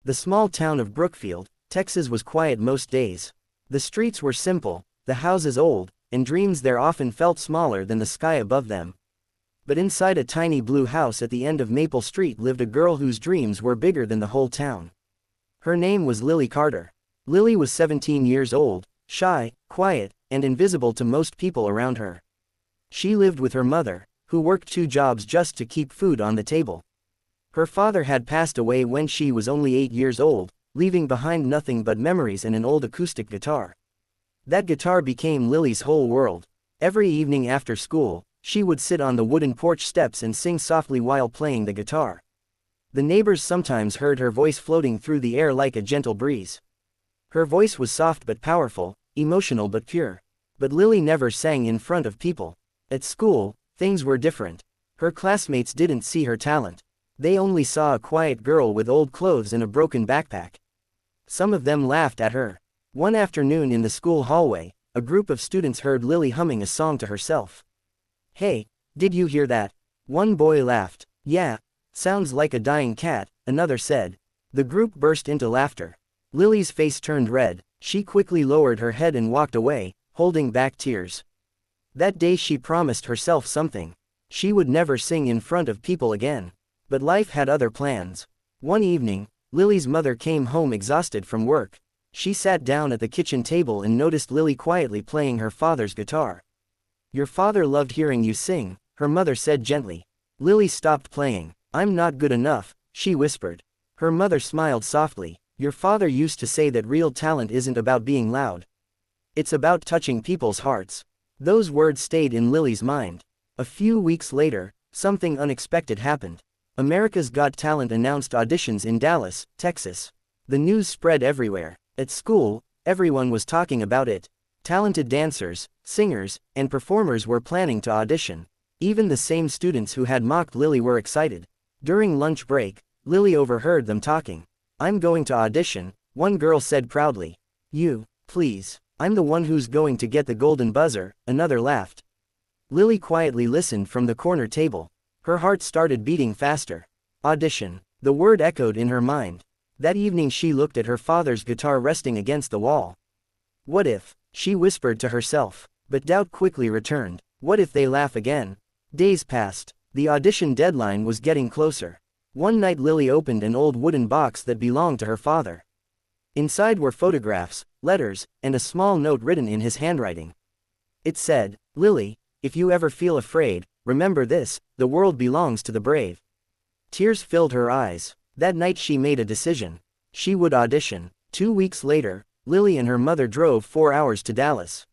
The small town of Brookfield, Texas was quiet most days. The streets were simple, the houses old, and dreams there often felt smaller than the sky above them. But inside a tiny blue house at the end of Maple Street lived a girl whose dreams were bigger than the whole town. Her name was Lily Carter. Lily was 17 years old, shy, quiet, and invisible to most people around her. She lived with her mother, who worked 2 jobs just to keep food on the table. Her father had passed away when she was only 8 years old, leaving behind nothing but memories and an old acoustic guitar. That guitar became Lily's whole world. Every evening after school, she would sit on the wooden porch steps and sing softly while playing the guitar. The neighbors sometimes heard her voice floating through the air like a gentle breeze. Her voice was soft but powerful, emotional but pure. But Lily never sang in front of people. At school, things were different. Her classmates didn't see her talent. They only saw a quiet girl with old clothes and a broken backpack. Some of them laughed at her. One afternoon in the school hallway, a group of students heard Lily humming a song to herself. "Hey, did you hear that?" One boy laughed. "Yeah, sounds like a dying cat," another said. The group burst into laughter. Lily's face turned red. She quickly lowered her head and walked away, holding back tears. That day she promised herself something. She would never sing in front of people again. But life had other plans. One evening, Lily's mother came home exhausted from work. She sat down at the kitchen table and noticed Lily quietly playing her father's guitar. "Your father loved hearing you sing," her mother said gently. Lily stopped playing. "I'm not good enough," she whispered. Her mother smiled softly. "Your father used to say that real talent isn't about being loud. It's about touching people's hearts." Those words stayed in Lily's mind. A few weeks later, something unexpected happened. America's Got Talent announced auditions in Dallas, Texas. The news spread everywhere. At school, everyone was talking about it. Talented dancers, singers, and performers were planning to audition. Even the same students who had mocked Lily were excited. During lunch break, Lily overheard them talking. "I'm going to audition," one girl said proudly. "You, please. I'm the one who's going to get the golden buzzer," another laughed. Lily quietly listened from the corner table. Her heart started beating faster. Audition. The word echoed in her mind. That evening she looked at her father's guitar resting against the wall. "What if?" she whispered to herself. But doubt quickly returned. What if they laugh again? Days passed. The audition deadline was getting closer. One night Lily opened an old wooden box that belonged to her father. Inside were photographs, letters, and a small note written in his handwriting. It said, "Lily, if you ever feel afraid, remember this, the world belongs to the brave." Tears filled her eyes. That night she made a decision. She would audition. 2 weeks later, Lily and her mother drove 4 hours to Dallas.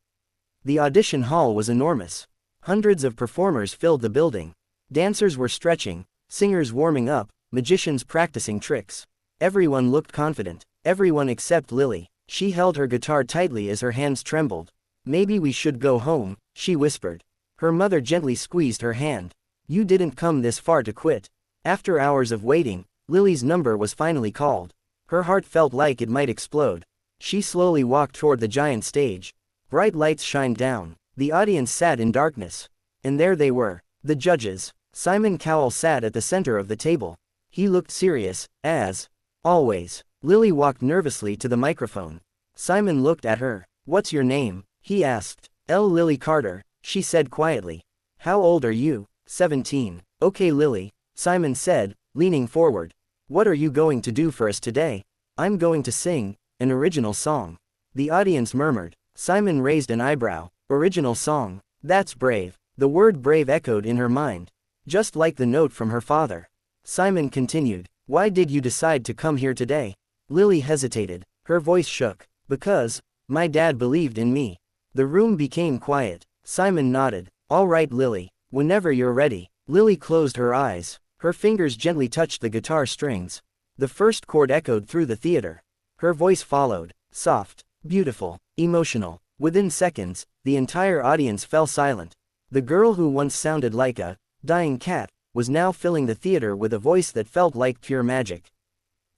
The audition hall was enormous. Hundreds of performers filled the building. Dancers were stretching, singers warming up, magicians practicing tricks. Everyone looked confident. Everyone except Lily. She held her guitar tightly as her hands trembled. "Maybe we should go home," she whispered. Her mother gently squeezed her hand. "You didn't come this far to quit." After hours of waiting, Lily's number was finally called. Her heart felt like it might explode. She slowly walked toward the giant stage. Bright lights shined down. The audience sat in darkness. And there they were, the judges. Simon Cowell sat at the center of the table. He looked serious, as always. Lily walked nervously to the microphone. Simon looked at her. "What's your name?" he asked. Lily Carter," she said quietly. "How old are you?" 17. "Okay Lily," Simon said, leaning forward. "What are you going to do for us today?" "I'm going to sing an original song." The audience murmured. Simon raised an eyebrow. "Original song? That's brave." The word brave echoed in her mind. Just like the note from her father. Simon continued. "Why did you decide to come here today?" Lily hesitated. Her voice shook. "Because my dad believed in me." The room became quiet. Simon nodded. "All right Lily, whenever you're ready." Lily closed her eyes. Her fingers gently touched the guitar strings. The first chord echoed through the theater. Her voice followed. Soft, beautiful, emotional. Within seconds, the entire audience fell silent. The girl who once sounded like a dying cat was now filling the theater with a voice that felt like pure magic.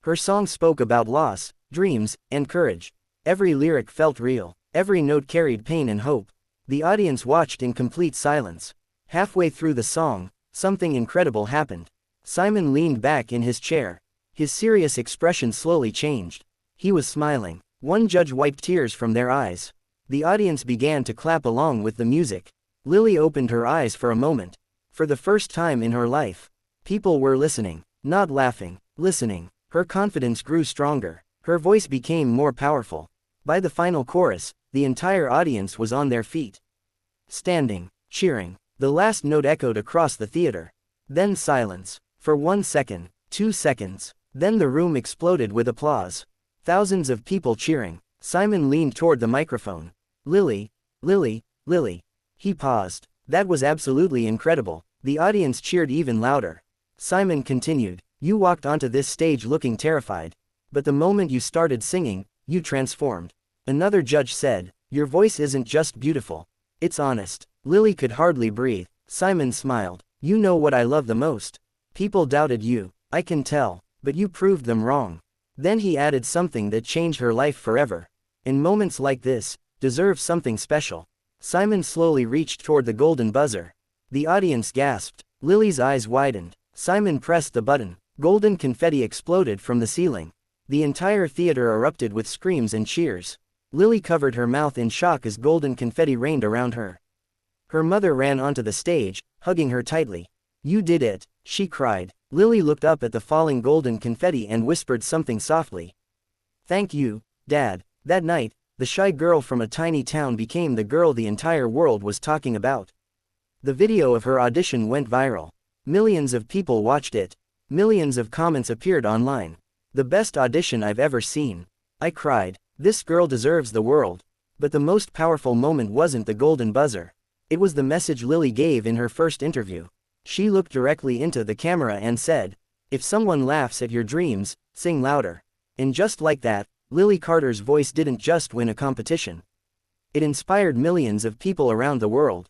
Her song spoke about loss, dreams, and courage. Every lyric felt real. Every note carried pain and hope. The audience watched in complete silence. Halfway through the song, something incredible happened. Simon leaned back in his chair. His serious expression slowly changed. He was smiling. One judge wiped tears from their eyes. The audience began to clap along with the music. Lily opened her eyes for a moment. For the first time in her life, people were listening, not laughing, listening. Her confidence grew stronger. Her voice became more powerful. By the final chorus, the entire audience was on their feet. Standing, cheering. The last note echoed across the theater. Then silence. For 1 second, 2 seconds. Then the room exploded with applause. Thousands of people cheering. Simon leaned toward the microphone. Lily, Lily, Lily. He paused. That was absolutely incredible. The audience cheered even louder. Simon continued. You walked onto this stage looking terrified. But the moment you started singing, you transformed. Another judge said, your voice isn't just beautiful. It's honest. Lily could hardly breathe. Simon smiled. You know what I love the most? People doubted you. I can tell. But you proved them wrong. Then he added something that changed her life forever. In moments like this, deserve something special. Simon slowly reached toward the golden buzzer. The audience gasped. Lily's eyes widened. Simon pressed the button. Golden confetti exploded from the ceiling. The entire theater erupted with screams and cheers. Lily covered her mouth in shock as golden confetti rained around her. Her mother ran onto the stage, hugging her tightly. You did it, she cried. Lily looked up at the falling golden confetti and whispered something softly. Thank you, Dad. That night, the shy girl from a tiny town became the girl the entire world was talking about. The video of her audition went viral. Millions of people watched it. Millions of comments appeared online. The best audition I've ever seen. I cried. This girl deserves the world. But the most powerful moment wasn't the golden buzzer. It was the message Lily gave in her first interview. She looked directly into the camera and said, if someone laughs at your dreams, sing louder. And just like that, Lily Carter's voice didn't just win a competition. It inspired millions of people around the world.